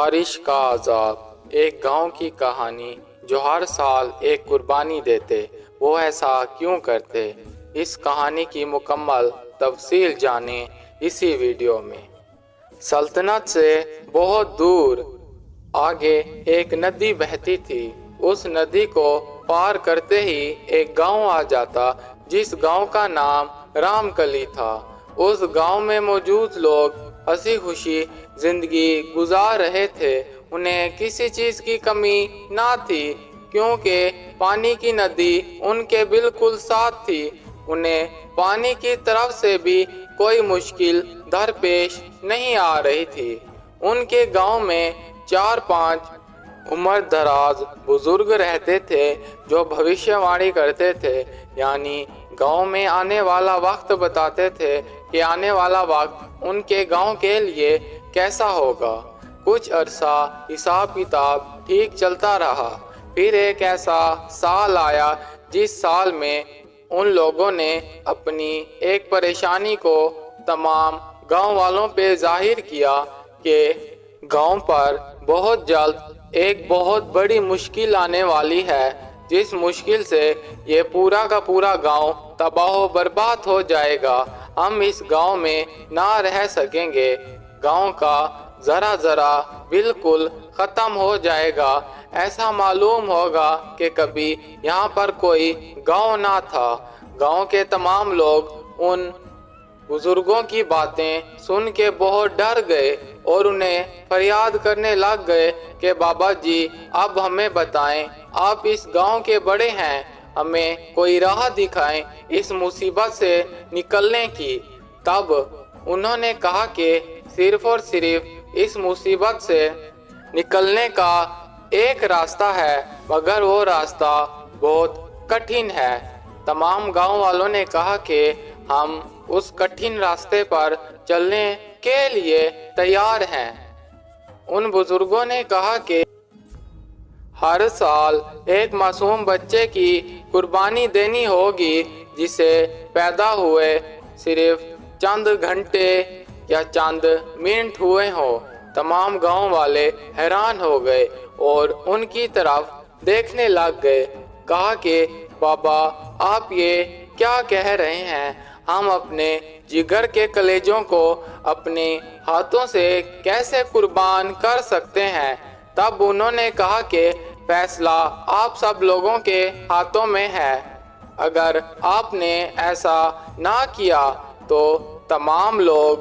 بارش کا عذاب۔ ایک گاؤں کی کہانی جو ہر سال ایک قربانی دیتے، وہ ایسا کیوں کرتے؟ اس کہانی کی مکمل تفصیل جانیں اسی ویڈیو میں۔ سلطنت سے بہت دور آگے ایک ندی بہتی تھی۔ اس ندی کو پار کرتے ہی ایک گاؤں آ جاتا جس گاؤں کا نام رام کلی تھا۔ اس گاؤں میں موجود لوگ ہنسی خوشی زندگی گزار رہے تھے۔ انہیں کسی چیز کی کمی نہ تھی کیونکہ پانی کی ندی ان کے بالکل ساتھ تھی۔ انہیں پانی کی طرف سے بھی کوئی مشکل درپیش نہیں آ رہی تھی۔ ان کے گاؤں میں 4-5 عمر دراز بزرگ رہتے تھے جو بھوشیہ وانی کرتے تھے، یعنی گاؤں میں آنے والا وقت بتاتے تھے کہ آنے والا وقت ان کے گاؤں کے لیے کیسا ہوگا۔ کچھ عرصہ حساب کتاب ٹھیک چلتا رہا، پھر ایک ایسا سال آیا جس سال میں ان لوگوں نے اپنی ایک پریشانی کو تمام گاؤں والوں پہ ظاہر کیا کہ گاؤں پر بہت جلد ایک بہت بڑی مشکل آنے والی ہے، جس مشکل سے یہ پورا کا پورا گاؤں تباہ و برباد ہو جائے گا۔ ہم اس گاؤں میں نہ رہ سکیں گے، گاؤں کا ذرا ذرا بالکل ختم ہو جائے گا۔ ایسا معلوم ہوگا کہ کبھی یہاں پر کوئی گاؤں نہ تھا۔ گاؤں کے تمام لوگ ان بزرگوں کی باتیں سن کے بہت ڈر گئے اور انہیں فریاد کرنے لگ گئے کہ بابا جی اب ہمیں بتائیں، آپ اس گاؤں کے بڑے ہیں، ہمیں کوئی راہ دکھائیں اس مصیبت سے نکلنے کی۔ تب انہوں نے کہا کہ صرف اور صرف اس مصیبت سے نکلنے کا ایک راستہ ہے، مگر وہ راستہ بہت کٹھن ہے۔ تمام گاؤں والوں نے کہا کہ ہم اس کٹھن راستے پر چلنے کے لیے تیار ہیں۔ ان بزرگوں نے کہا کہ ہر سال ایک معصوم بچے کی قربانی دینی ہوگی جسے پیدا ہوئے صرف چند گھنٹے یا چند منٹ ہوئے ہوں۔ تمام گاؤں والے حیران ہو گئے اور ان کی طرف دیکھنے لگ گئے۔ کہا کہ بابا آپ یہ کیا کہہ رہے ہیں؟ ہم اپنے جگر کے کلیجوں کو اپنے ہاتھوں سے کیسے قربان کر سکتے ہیں؟ تب انہوں نے کہا کہ فیصلہ آپ سب لوگوں کے ہاتھوں میں ہے۔ اگر آپ نے ایسا نہ کیا تو تمام لوگ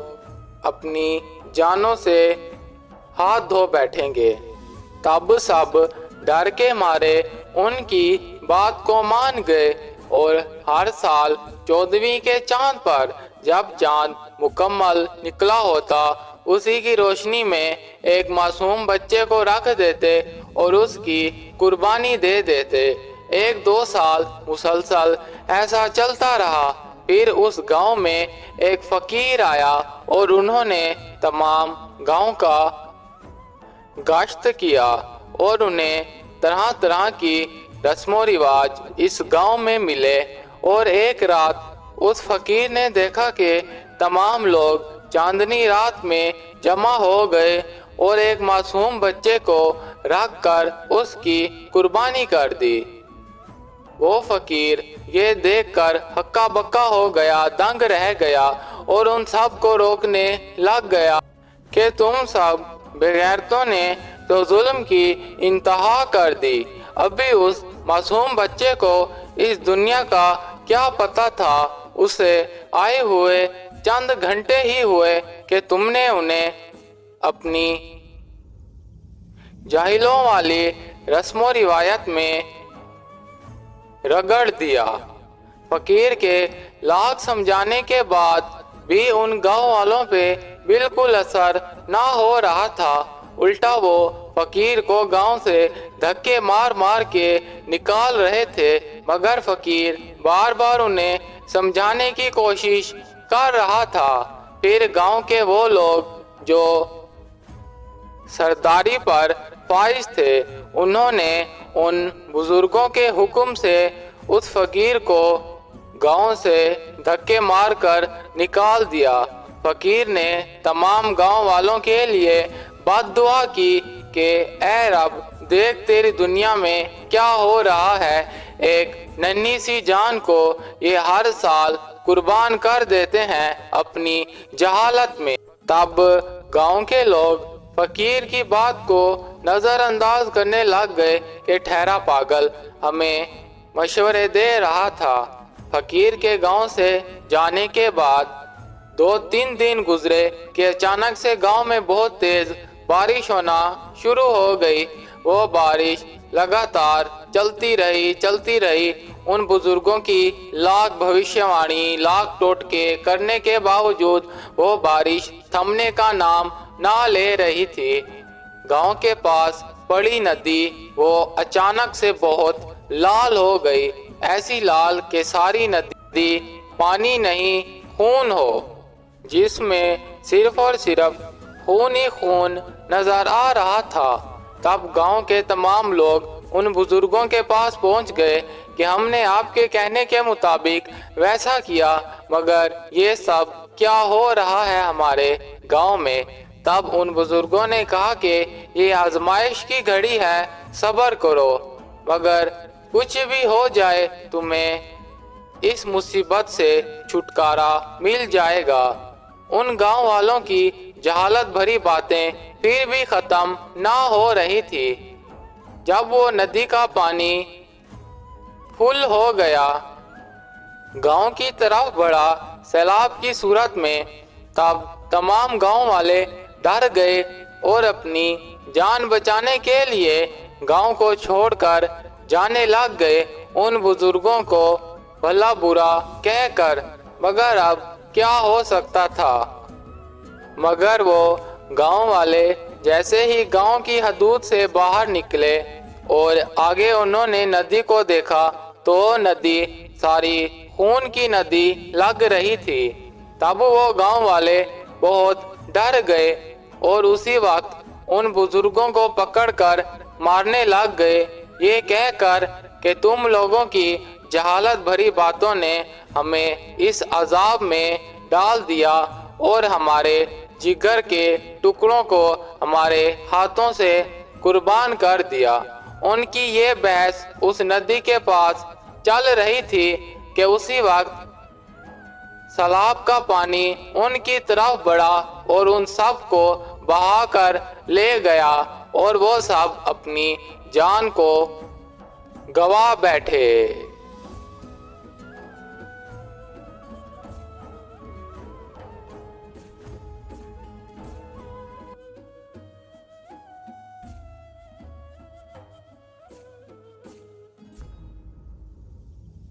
اپنی جانوں سے ہاتھ دھو بیٹھیں گے۔ تب سب ڈر کے مارے ان کی بات کو مان گئے اور ہر سال 14ویں کے چاند پر جب چاند مکمل نکلا ہوتا، اسی کی روشنی میں ایک معصوم بچے کو رکھ دیتے اور اس کی قربانی دے دیتے۔ 1-2 سال مسلسل ایسا چلتا رہا۔ پھر اس گاؤں میں ایک فقیر آیا اور انہوں نے تمام گاؤں کا گشت کیا اور انہیں طرح طرح کی رسم و رواج اس گاؤں میں ملے۔ اور ایک رات اس فقیر نے دیکھا کہ تمام لوگ چاندنی رات میں جمع ہو گئے اور ایک معصوم بچے کو رکھ کر اس کی قربانی کر دی۔ وہ فقیر یہ دیکھ کر ہکا بکا ہو گیا، دنگ رہ گیا اور ان سب کو روکنے لگ گیا کہ تم سب بےغیرتوں نے تو ظلم کی انتہا کر دی۔ ابھی اس معصوم بچے کو اس دنیا کا کیا پتہ تھا؟ اسے آئے ہوئے چند گھنٹے ہی ہوئے کہ تم نے انہیں اپنی جاہلوں والی رسم و روایت میں رگڑ دیا۔ فقیر کے لاکھ سمجھانے کے بعد بھی ان گاؤں والوں پہ بالکل اثر نہ ہو رہا تھا۔ الٹا وہ فقیر کو گاؤں سے دھکے مار مار کے نکال رہے تھے، مگر فقیر بار بار انہیں سمجھانے کی کوشش کر رہا تھا۔ پھر گاؤں کے وہ لوگ جو سرداری پر فائز تھے، انہوں نے ان بزرگوں کے حکم سے اس فقیر کو گاؤں سے دھکے مار کر نکال دیا۔ فقیر نے تمام گاؤں والوں کے لیے بد دعا کی کہ اے رب دیکھ تیری دنیا میں کیا ہو رہا ہے، ایک ننھی سی جان کو یہ ہر سال قربان کر دیتے ہیں اپنی جہالت میں۔ تب گاؤں کے لوگ فقیر کی بات کو نظر انداز کرنے لگ گئے کہ ٹھہرا پاگل ہمیں مشورے دے رہا تھا۔ فقیر کے گاؤں سے جانے کے بعد 2-3 دن گزرے کہ اچانک سے گاؤں میں بہت تیز بارش ہونا شروع ہو گئی۔ وہ بارش لگاتار چلتی رہی۔ ان بزرگوں کی لاکھ بھوشیاوانی، لاکھ ٹوٹکے کرنے کے باوجود وہ بارش تھمنے کا نام نہ لے رہی تھی۔ گاؤں کے پاس پڑی ندی وہ اچانک سے بہت لال ہو گئی، ایسی لال کہ ساری ندی پانی نہیں خون ہو، جس میں صرف اور صرف خون ہی خون نظر آ رہا تھا۔ تب گاؤں کے تمام لوگ ان بزرگوں کے پاس پہنچ گئے کہ ہم نے آپ کے کہنے کے مطابق ویسا کیا، مگر یہ سب کیا ہو رہا ہے ہمارے گاؤں میں؟ تب ان بزرگوں نے کہا کہ یہ آزمائش کی گھڑی ہے، صبر کرو، مگر کچھ بھی ہو جائے تمہیں اس مصیبت سے چھٹکارا مل جائے گا۔ ان گاؤں والوں کی جہالت بھری باتیں پھر بھی ختم نہ ہو رہی تھی۔ جب وہ ندی کا پانی فل ہو گیا، گاؤں کی طرف بڑھا سیلاب کی صورت میں، تب تمام گاؤں والے ڈر گئے اور اپنی جان بچانے کے لیے گاؤں کو چھوڑ کر جانے لگ گئے، ان بزرگوں کو بھلا برا کہہ کر۔ مگر اب کیا ہو سکتا تھا؟ مگر وہ گاؤں والے جیسے ہی گاؤں کی حدود سے باہر نکلے اور آگے انہوں نے ندی کو دیکھا تو ندی ساری خون کی ندی لگ رہی تھی۔ تب وہ گاؤں والے بہت ڈر گئے اور اسی وقت ان بزرگوں کو پکڑ کر مارنے لگ گئے، یہ کہہ کر کہ تم لوگوں کی جہالت بھری باتوں نے ہمیں اس عذاب میں ڈال دیا اور ہمارے جگر کے ٹکڑوں کو ہمارے ہاتھوں سے قربان کر دیا۔ ان کی یہ بحث اس ندی کے پاس چل رہی تھی کہ اسی وقت سیلاب کا پانی ان کی طرف بڑھا اور ان سب کو بہا کر لے گیا اور وہ سب اپنی جان کو گوا بیٹھے۔